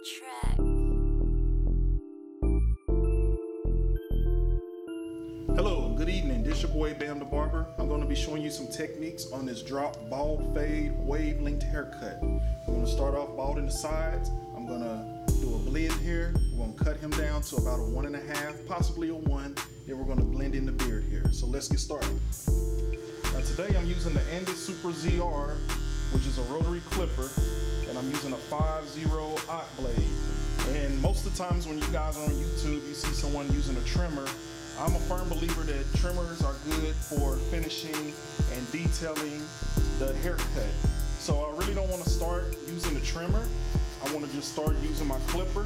track. Hello, good evening. This your boy Bamdabarber. I'm going to be showing you some techniques on this drop, bald, fade, wave length haircut. I'm going to start off bald in the sides. I'm going to do a blend here. We're going to cut him down to about a 1.5, possibly a 1. Then we're going to blend in the beard here. So let's get started. Now today I'm using the Andy Super ZR, which is a rotary clipper, and I'm using a 5/0 blade. And most of the times when you guys are on YouTube, you see someone using a trimmer. I'm a firm believer that trimmers are good for finishing and detailing the haircut. So I really don't want to start using the trimmer. I want to just start using my clipper.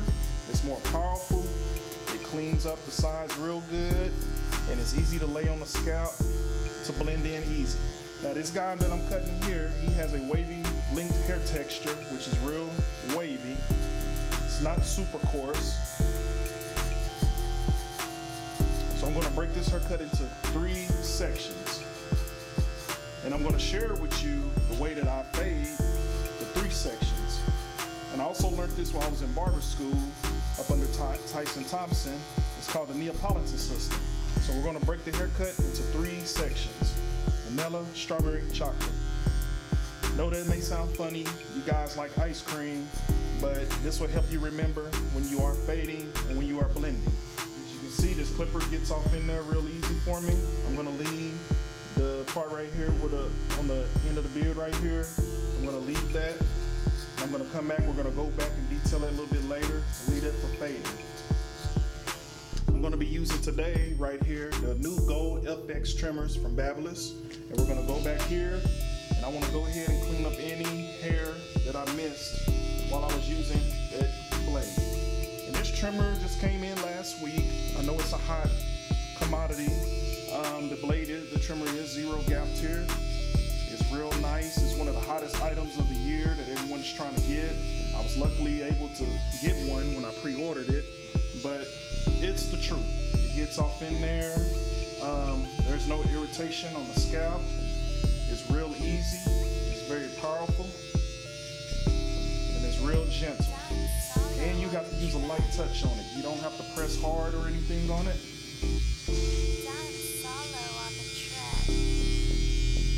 It's more powerful. It cleans up the sides real good, and it's easy to lay on the scalp to blend in easy. Now this guy that I'm cutting here, he has a wavy length hair texture, which is real wavy. It's not super coarse. So I'm going to break this haircut into 3 sections. And I'm going to share with you the way that I fade the 3 sections. And I also learned this while I was in barber school up under Tyson Thompson. It's called the Neapolitan system. So we're going to break the haircut into 3 sections. Vanilla, strawberry, chocolate. Know that may sound funny. You guys like ice cream, but this will help you remember when you are fading and when you are blending. See, this clipper gets off in there real easy for me. I'm gonna leave the part right here with on the end of the beard right here. I'm gonna leave that. I'm gonna come back. We're gonna go back and detail it a little bit later and leave it for fading. I'm gonna be using today right here the new gold FX trimmers from Babyliss, and we're gonna go back here, and I want to go ahead and clean up any hair that I missed while I was using that blade. And this trimmer just came in last week. I know it's a hot commodity. The trimmer is 0 gap tier. It's real nice. It's one of the hottest items of the year that everyone's trying to get. I was luckily able to get one when I pre-ordered it, but it's the truth. It gets off in there. There's no irritation on the scalp. It's real easy. It's very powerful, and it's real gentle. And you got to use a light touch on it. You don't have to press hard or anything on it.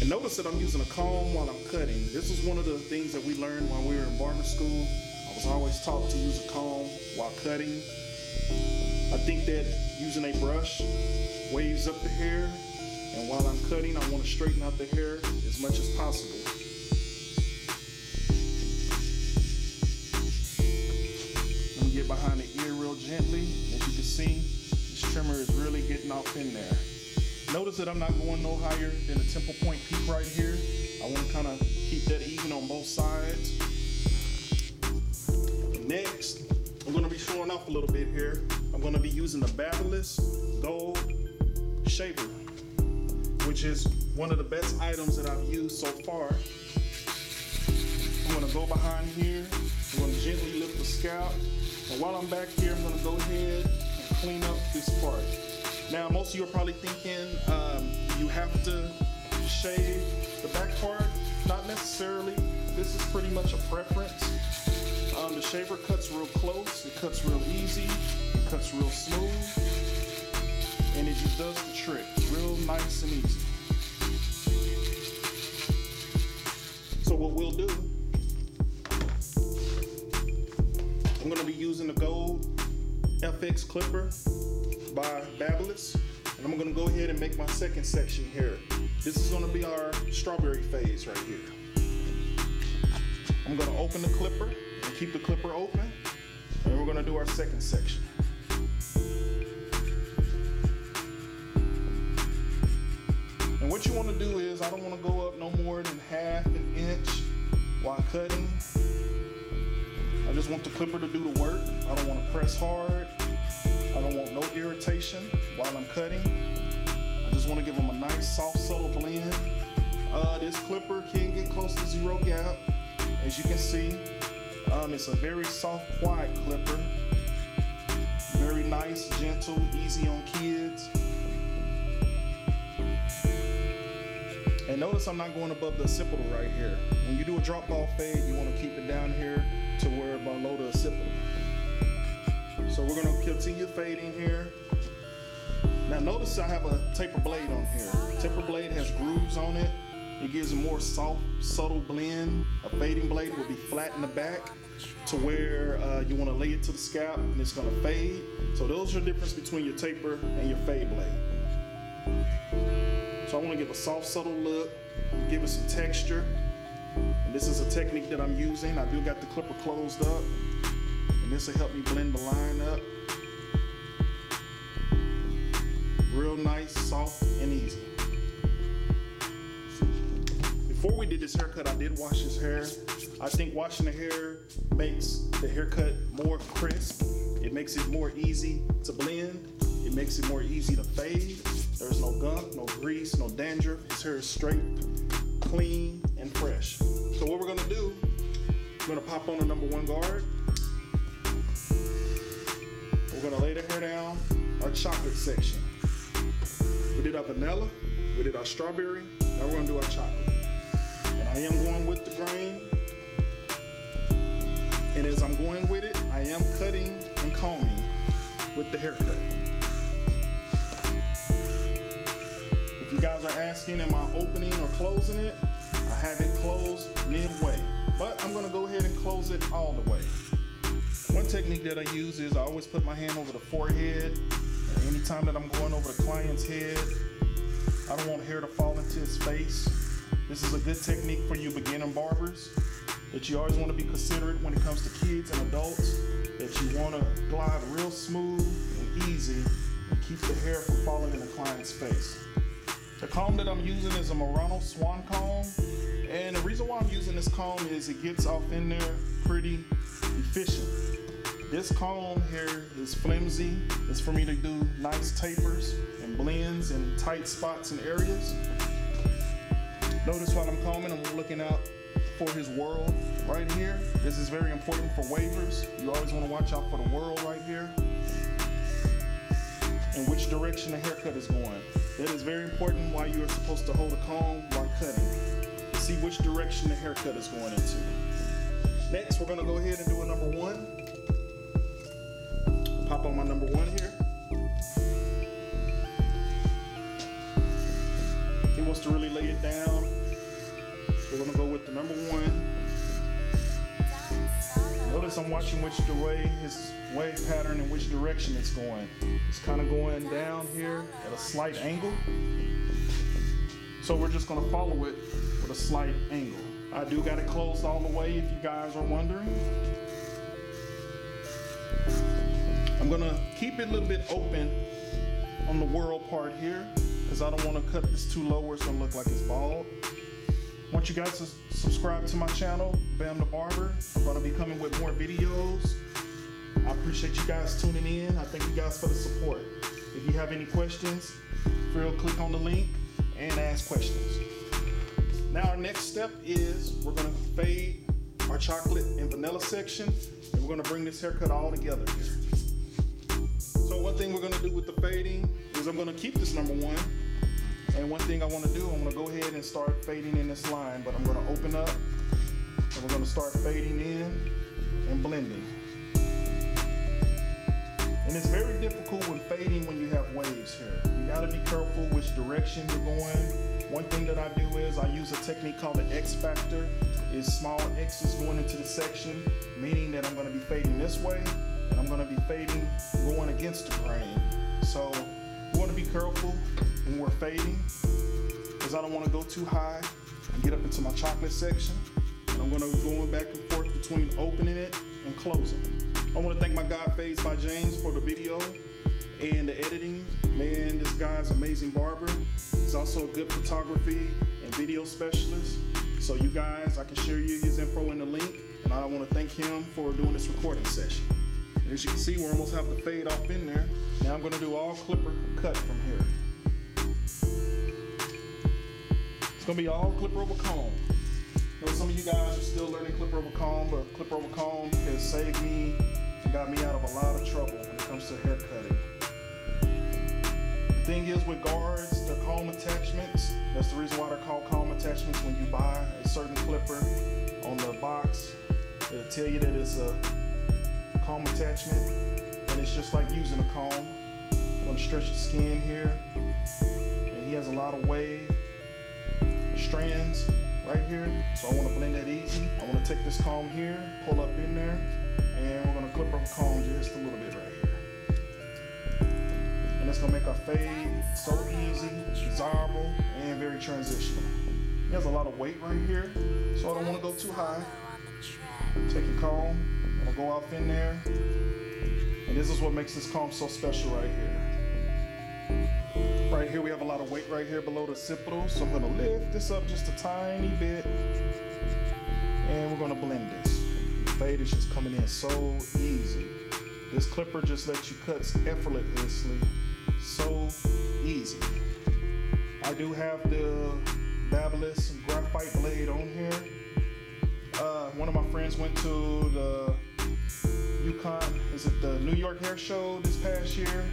And notice that I'm using a comb while I'm cutting. This is one of the things that we learned while we were in barber school. I was always taught to use a comb while cutting. I think that using a brush waves up the hair, and while I'm cutting, I want to straighten out the hair as much as possible. Get behind the ear real gently. As you can see, this trimmer is really getting off in there. Notice that I'm not going no higher than a temple point peak right here. I want to kind of keep that even on both sides. Next, I'm going to be showing off a little bit here. I'm going to be using the Babyliss Gold Shaver, which is one of the best items that I've used so far. I'm going to go behind here. I'm going to gently lift the scalp. And while I'm back here, I'm going to go ahead and clean up this part. Now, most of you are probably thinking you have to shave the back part. Not necessarily. This is pretty much a preference. The shaver cuts real close. It cuts real easy. It cuts real smooth. And it just does the trick. Real nice and easy. So what we'll do, I'm going to be using the gold FX clipper by Babyliss, and I'm going to go ahead and make my second section here. This is going to be our strawberry phase right here. I'm going to open the clipper and keep the clipper open, and we're going to do our second section. And what you want to do is, I don't want to go up no more than ½ an inch while cutting. I just want the clipper to do the work. I don't want to press hard. I don't want no irritation while I'm cutting. I just want to give them a nice, soft, subtle blend. This clipper can get close to 0 gap. As you can see, it's a very soft, quiet clipper. Very nice, gentle, easy on kids. And notice I'm not going above the occipital right here. when you do a drop ball fade, you want to keep it down here to where below the occipital. So we're going to continue fading here. Now notice I have a taper blade on here. Taper blade has grooves on it. It gives a more soft, subtle blend. A fading blade will be flat in the back to where you want to lay it to the scalp and it's going to fade. So those are the difference between your taper and your fade blade. So I want to give a soft, subtle look, give it some texture. And this is a technique that I'm using. I do got the clipper closed up, and this will help me blend the line up. Real nice, soft, and easy. Before we did this haircut, I did wash his hair. I think washing the hair makes the haircut more crisp. It makes it more easy to blend. It makes it more easy to fade. There's no gunk, no grease, no dandruff. His hair is straight, clean, and fresh. So what we're gonna do, we're gonna pop on the #1 guard. We're gonna lay the hair down, our chocolate section. We did our vanilla, we did our strawberry, now we're gonna do our chocolate. And I am going with the grain. And as I'm going with it, I am cutting and combing with the haircut. If you guys are asking, am I opening or closing it? I have it closed midway, but I'm gonna go ahead and close it all the way. One technique that I use is I always put my hand over the forehead. And anytime that I'm going over the client's head, I don't want hair to fall into his face. This is a good technique for you beginner barbers, that you always want to be considerate when it comes to kids and adults, that you want to glide real smooth and easy and keep the hair from falling in the client's face. The comb that I'm using is a Murano Swan comb, and the reason why I'm using this comb is it gets off in there pretty efficient. This comb here is flimsy. It's for me to do nice tapers and blends in tight spots and areas. Notice while I'm combing, I'm looking out for his whorl right here. This is very important for wavers. You always want to watch out for the whorl right here and which direction the haircut is going. That is very important while you are supposed to hold a comb while cutting to see which direction the haircut is going into. Next, we're going to go ahead and do a #1. Pop on my #1 here. He wants to really lay it down. We're gonna go with the #1. Notice I'm watching which way his wave pattern and which direction it's going. It's kind of going down here at a slight angle. So we're just gonna follow it with a slight angle. I do got it closed all the way if you guys are wondering. I'm gonna keep it a little bit open on the whorl part here because I don't want to cut this too low where it's gonna look like it's bald. I want you guys to subscribe to my channel, Bamdabarber. I'm gonna be coming with more videos. I appreciate you guys tuning in. I thank you guys for the support. If you have any questions, feel free to click on the link and ask questions. Now our next step is we're gonna fade our chocolate and vanilla section, and we're gonna bring this haircut all together here. So one thing we're gonna do with the fading is I'm gonna keep this #1. And one thing I want to do, I'm going to go ahead and start fading in this line, but I'm going to open up and we're going to start fading in and blending. And it's very difficult when fading when you have waves here. You got to be careful which direction you're going. One thing that I do is I use a technique called the X factor. Is small X's going into the section, meaning that I'm going to be fading this way and I'm going to be fading going against the grain. So you want to be careful when we're fading, because I don't want to go too high and get up into my chocolate section. And I'm going to be going back and forth between opening it and closing. I want to thank my guy Fades by James for the video and the editing. Man, this guy's an amazing barber. He's also a good photography and video specialist. So you guys, I can share you his info in the link, and I want to thank him for doing this recording session. And as you can see, we almost have the fade off in there. Now I'm going to do all clipper cut from here. It's going to be all clipper over comb. I know some of you guys are still learning clipper over comb, but clipper over comb has saved me and got me out of a lot of trouble when it comes to hair cutting. The thing is with guards, they're comb attachments. That's the reason why they're called comb attachments. When you buy a certain clipper, It'll tell you that it's a comb attachment, and it's just like using a comb. I'm gonna stretch the skin here, and he has a lot of wave strands right here, so I want to blend that easy. I want to take this comb here, pull up in there, and we're gonna clip our comb just a little bit right here, and it's gonna make our fade so easy, desirable, and very transitional. He has a lot of weight right here, so I don't want to go too high. Take your comb, I'm gonna go off in there, and this is what makes this comb so special right here. Right here we have a lot of weight right here below the occipital, so I'm gonna lift this up just a tiny bit, and we're gonna blend this. The fade is just coming in so easy. This clipper just lets you cut effortlessly, so easy. I do have the Bamdabarber graphite blade on here. One of my friends went to the New York Hair Show this past year,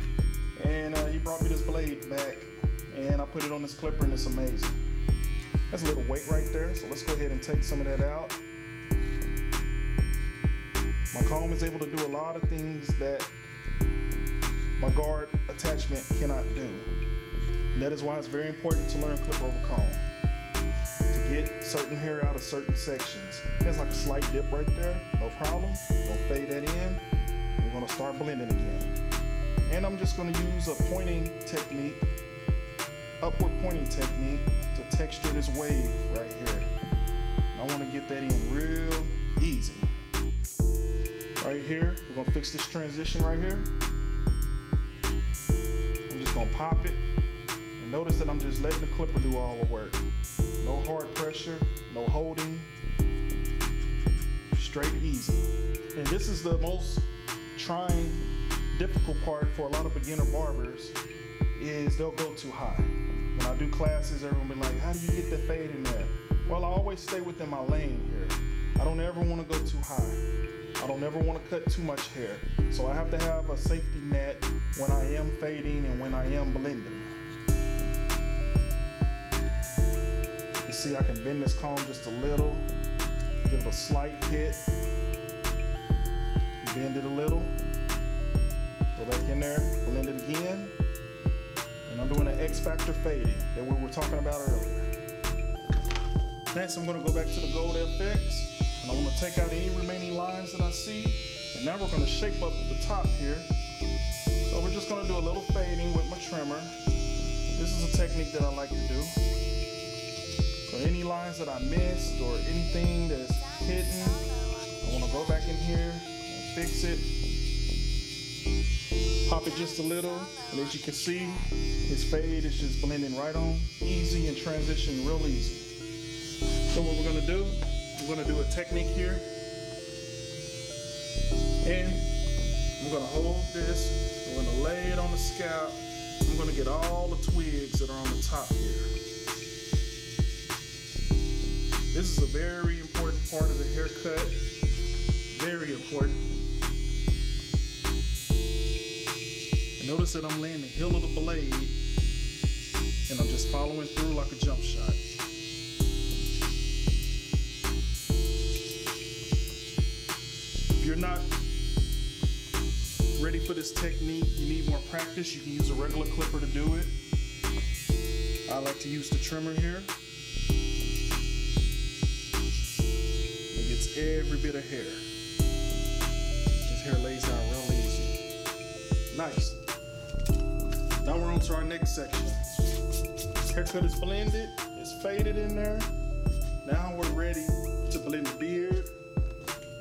and he brought me this blade back, and I put it on this clipper, and it's amazing. That's a little weight right there, so let's go ahead and take some of that out. My comb is able to do a lot of things that my guard attachment cannot do. And that is why it's very important to learn clipper over comb, to get certain hair out of certain sections. There's like a slight dip right there, no problem. Don't fade that in. We're gonna start blending again. And I'm just gonna use a pointing technique, upward pointing technique, to texture this wave right here. I wanna get that in real easy. Right here, we're gonna fix this transition right here. I'm just gonna pop it. And notice that I'm just letting the clipper do all the work. No hard pressure, no holding, straight easy. And this is the most trying, difficult part for a lot of beginner barbers, is they'll go too high. When I do classes, everyone will be like, how do you get the fade in there? Well, I always stay within my lane here. I don't ever want to go too high. I don't ever want to cut too much hair. So I have to have a safety net when I am fading and when I am blending. You see, I can bend this comb just a little, give it a slight hit, bend it a little, go back in there, blend it again, and I'm doing an X factor fading that we were talking about earlier. Next, I'm going to go back to the Gold FX, and I want to take out any remaining lines that I see, and now we're going to shape up at the top here. So we're just going to do a little fading with my trimmer. This is a technique that I like to do. So any lines that I missed or anything that's hidden, I want to go back in here and fix it. Pop it just a little, and as you can see, his fade is just blending right on, easy, and transition real easy. So what we're gonna do, we're gonna do a technique here, and I'm gonna hold this, we're gonna lay it on the scalp. I'm gonna get all the twigs that are on the top here. This is a very important part of the haircut, very important. Notice that I'm laying the heel of the blade, and I'm just following through like a jump shot. If you're not ready for this technique, you need more practice, you can use a regular clipper to do it. I like to use the trimmer here. It gets every bit of hair. This hair lays down real easy. Nice. Now we're on to our next section. Haircut is blended, it's faded in there. Now we're ready to blend the beard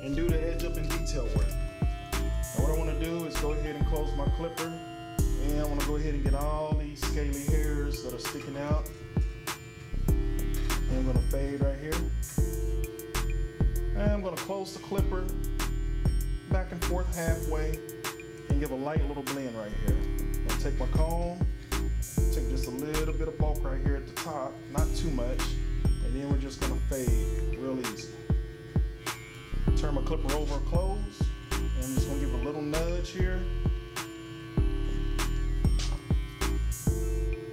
and do the edge up and detail work. Now what I want to do is go ahead and close my clipper, and I want to go ahead and get all these scaly hairs that are sticking out. And I'm going to fade right here. And I'm going to close the clipper back and forth halfway and give a light little blend right here. I'll take my comb, take just a little bit of bulk right here at the top, not too much, and then we're just gonna fade real easy. Turn my clipper over and close, and I'm just gonna give it a little nudge here.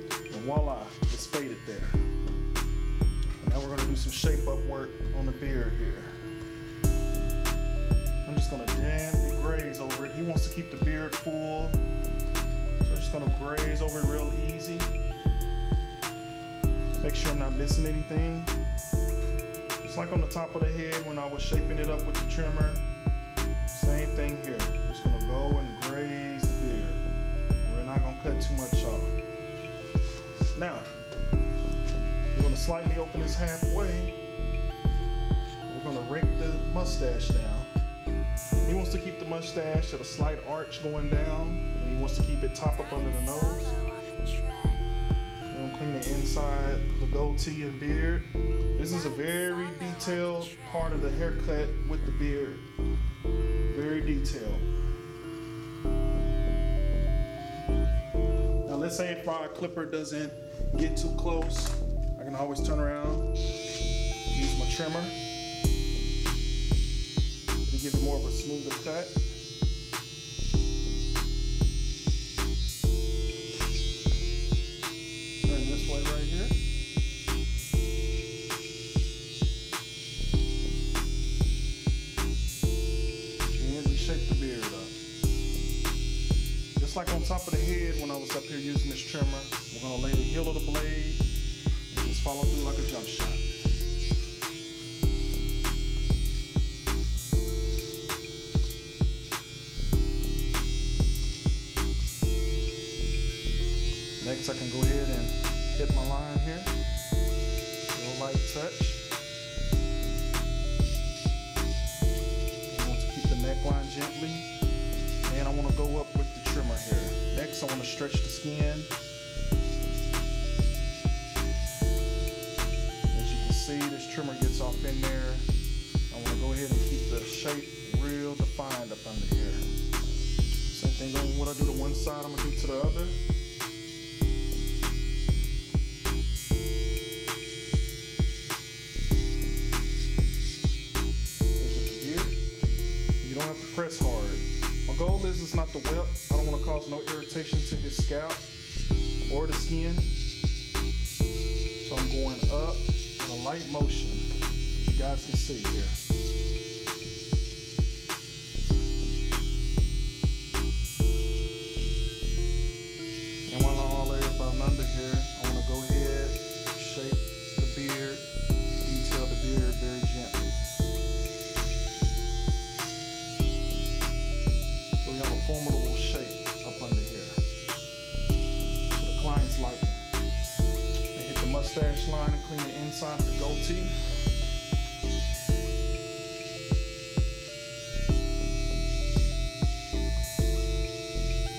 And voila, it's faded there. And now we're gonna do some shape up work on the beard here. just gonna gently graze over it. He wants to keep the beard full, so I'm just gonna graze over it real easy. Make sure I'm not missing anything. Just like on the top of the head when I was shaping it up with the trimmer. Same thing here. Just gonna go and graze the beard. We're not gonna cut too much off. Now, we're gonna slightly open this halfway. We're gonna rake the mustache down. He wants to keep the mustache at a slight arch going down, and he wants to keep it top up under the nose. We're gonna clean the inside, the goatee and beard. This is a very detailed part of the haircut with the beard. Very detailed. Now let's say if my clipper doesn't get too close, I can always turn around, use my trimmer to give it more of a smoother cut. Turn this way right here. Gently shape the beard up. Just like on top of the head when I was up here using this trimmer, we're gonna lay the heel of the blade and just follow through like a jump shot. Next, I can go ahead and hit my line here. Real light touch. I want to keep the neckline gently. And I want to go up with the trimmer here. Next, I want to stretch the skin. As you can see, this trimmer gets off in there. I want to go ahead and keep the shape real defined up under here. Same thing on what I do to one side, I'm going to do to the other. You don't have to press hard. My goal is not to welt. I don't want to cause no irritation to his scalp or the skin. So I'm going up in a light motion, as you guys can see here. And while I'm all the way up and under here, I want to go ahead, shape the beard, detail the beard very gently. So we have a formidable shape up under here. So the client's like it. And hit the mustache line and clean the inside of the goatee.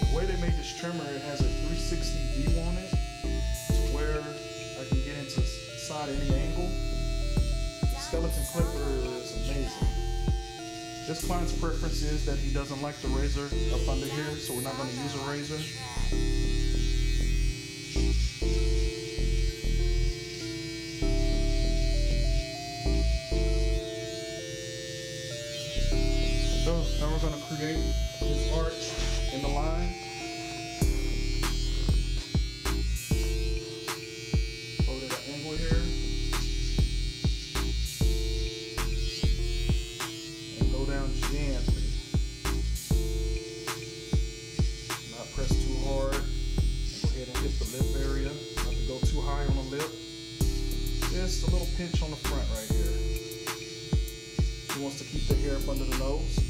The way they made this trimmer, it has a 360 view on it to where I can get into side any angle. The skeleton clipper is amazing. This client's preference is that he doesn't like the razor up under here, so we're not going to use a razor. So now we're going to create this arch in the line. Hold it at an angle here. And go down gently. Not press too hard. Go ahead and hit the lip area. Not to go too high on the lip. Just a little pinch on the front right here. He wants to keep the hair up under the nose.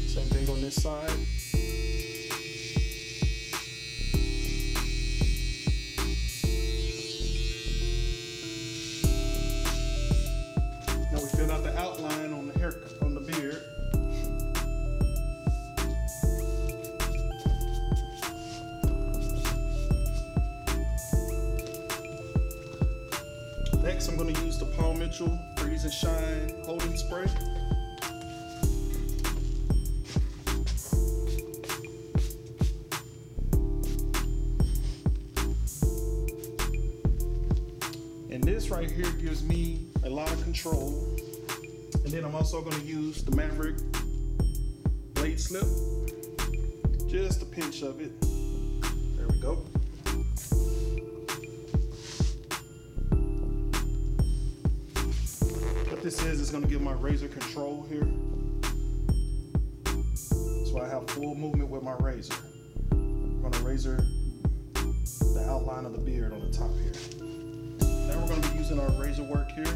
Same thing on this side. Now we fill out the outline on the hair, on the beard. Next, I'm going to use the Paul Mitchell Freeze and Shine Holding Spray. And this right here gives me a lot of control. And then I'm also going to use the Maverick blade slip. Just a pinch of it. There we go. what this is going to give my razor control here. So I have full movement with my razor. I'm going to razor the outline of the beard on the top here. Now we're going to be using our razor work here.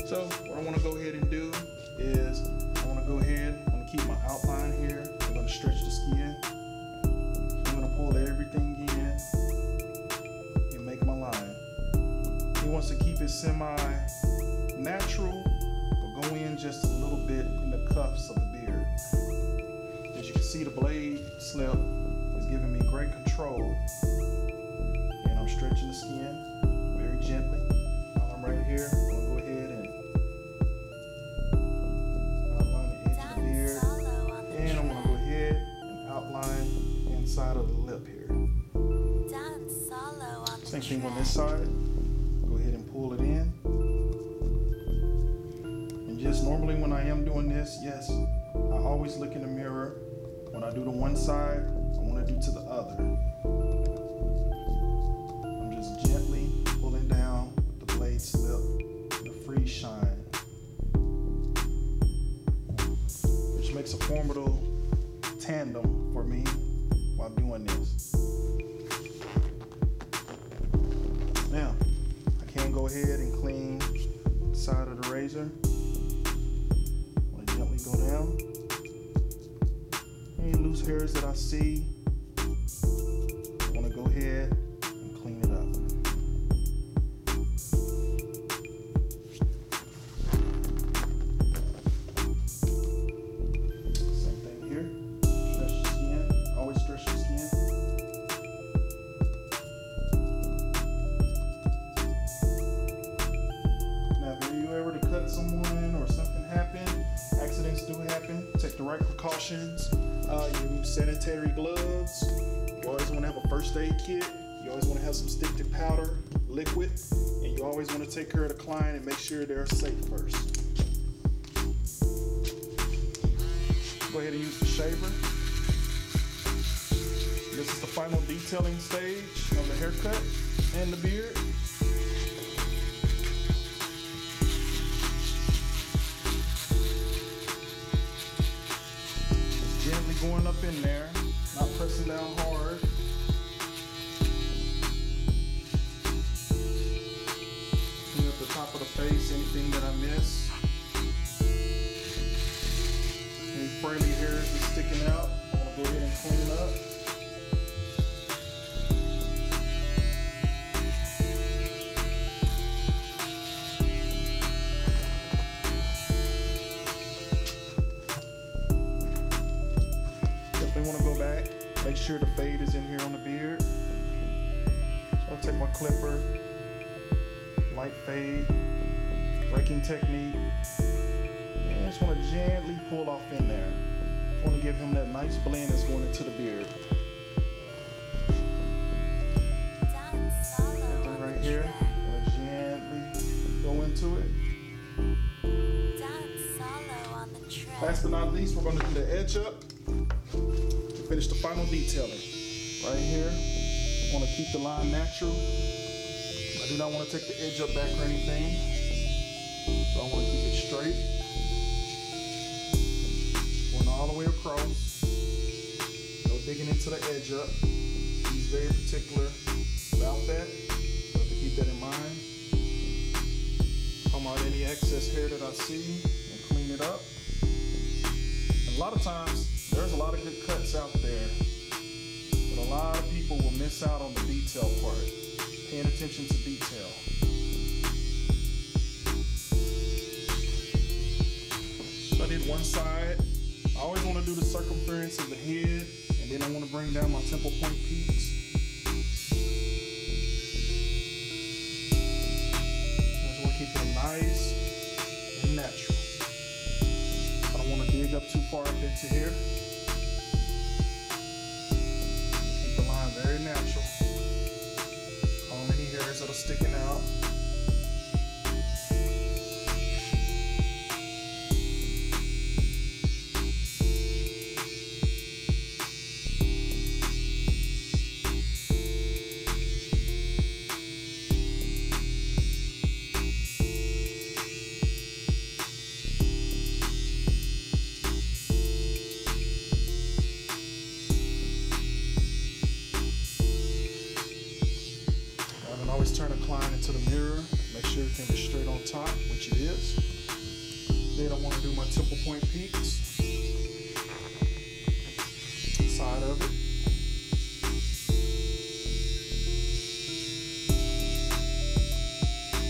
So what I want to go ahead and do is I want to go ahead, I'm going to keep my outline here. I'm going to stretch the skin. I'm going to pull everything in and make my line. He wants to keep it semi-natural, but go in just a little bit in the cuffs of the beard. As you can see, the blade slip is giving me great control. And I'm stretching the skin very gently. While I'm right here, I'm going to go ahead and outline the edge of the beard. And I'm going to go ahead and outline the inside of the lip here. Same thing on this side. Go ahead and pull it in. And just normally when I am doing this, yes, I always look in the mirror. When I do to one side, I want to do to the other. I'm just gently pulling down with the blade slip, the freeze shine, which makes a formidable tandem for me while doing this. Now, I can go ahead and clean the side of the razor. I'm going to gently go down. Any loose hairs that I see, I want to go ahead and clean it up. Same thing here. Stretch the skin. Always stretch the skin. Now, if you ever to cut someone or something happen, accidents do happen, take the right precautions. You use sanitary gloves. You always want to have a first aid kit. You always want to have some stick powder, liquid, and you always want to take care of the client and make sure they're safe first. Go ahead and use the shaver. This is the final detailing stage of the haircut and the beard. Gently going up in there, not pressing down hard. Clean up the top of the face, anything that I miss. Any frayly hairs that's sticking out, I'm gonna go ahead and clean it up. Want to go back, make sure the fade is in here on the beard. So I'll take my clipper, light fade, raking technique, and I just want to gently pull off in there. I want to give him that nice blend that's going into the beard. Something right here, I'm going to gently go into it. Last but not least, we're going to do the edge up. Finish the final detailing. Right here, I want to keep the line natural. I do not want to take the edge up back or anything. So I want to keep it straight. Going all the way across. No digging into the edge up. He's very particular about that. So I have to keep that in mind. Come out any excess hair that I see and clean it up. And a lot of times, there's a lot of good cuts out there, but a lot of people will miss out on the detail part, paying attention to detail. So I did one side. I always want to do the circumference of the head, and then I want to bring down my temple point peaks. I just want to keep it nice and natural. I don't want to dig up too far up into here. Very natural. How many hairs that are sticking out. line into the mirror, make sure everything is straight on top, which it is. Then I want to do my temple point peaks. Side of it.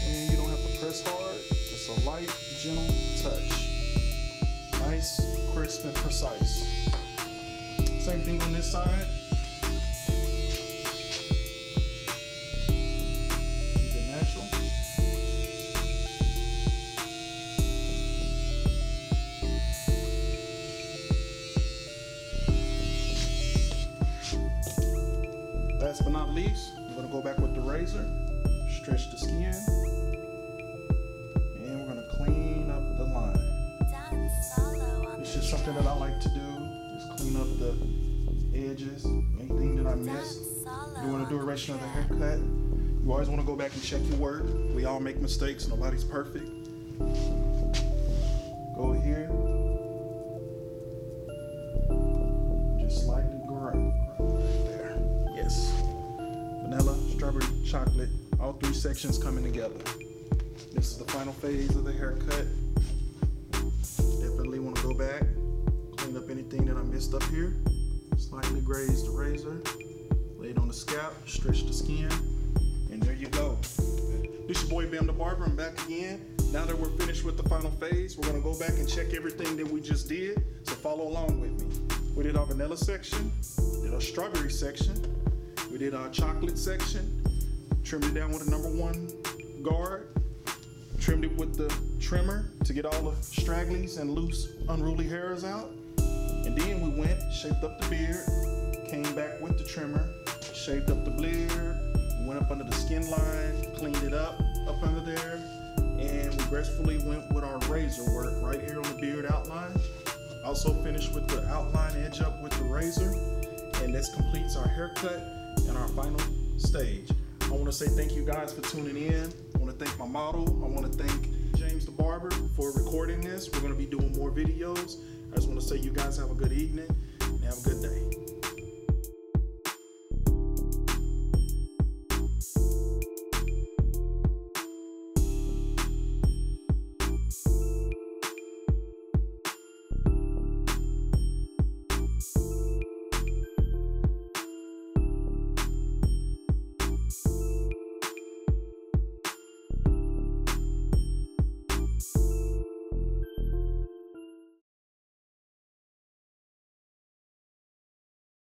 And you don't have to press hard, just a light, gentle touch. Nice, crisp, and precise. Same thing on this side. Keep it natural. Last but not least, we're going to go back with the razor, stretch the skin, and we're going to clean up the line. It's just something that I like to do, just clean up the edges, anything that I missed. Doing a duration of the haircut. You always want to go back and check your work. We all make mistakes, nobody's perfect. Go here, just slightly grow right there. Yes. Vanilla, strawberry, chocolate, all three sections coming together. This is the final phase of the haircut. Definitely want to go back, clean up anything that I missed up here. Slightly graze the razor, lay it on the scalp, stretch the skin, and there you go. This your boy Bamdabarber. I'm back again. Now that we're finished with the final phase, we're going to go back and check everything that we just did, so follow along with me. We did our vanilla section, did our strawberry section, we did our chocolate section, trimmed it down with a #1 guard, trimmed it with the trimmer to get all the stragglies and loose, unruly hairs out. And then we went, shaped up the beard, came back with the trimmer, shaped up the beard, went up under the skin line, cleaned it up under there, and we gracefully went with our razor work right here on the beard outline. Also finished with the outline edge up with the razor, and this completes our haircut and our final stage. I want to say thank you guys for tuning in. I want to thank my model. I want to thank James the Barber for recording this. We're going to be doing more videos. I just want to say you guys have a good evening and have a good day.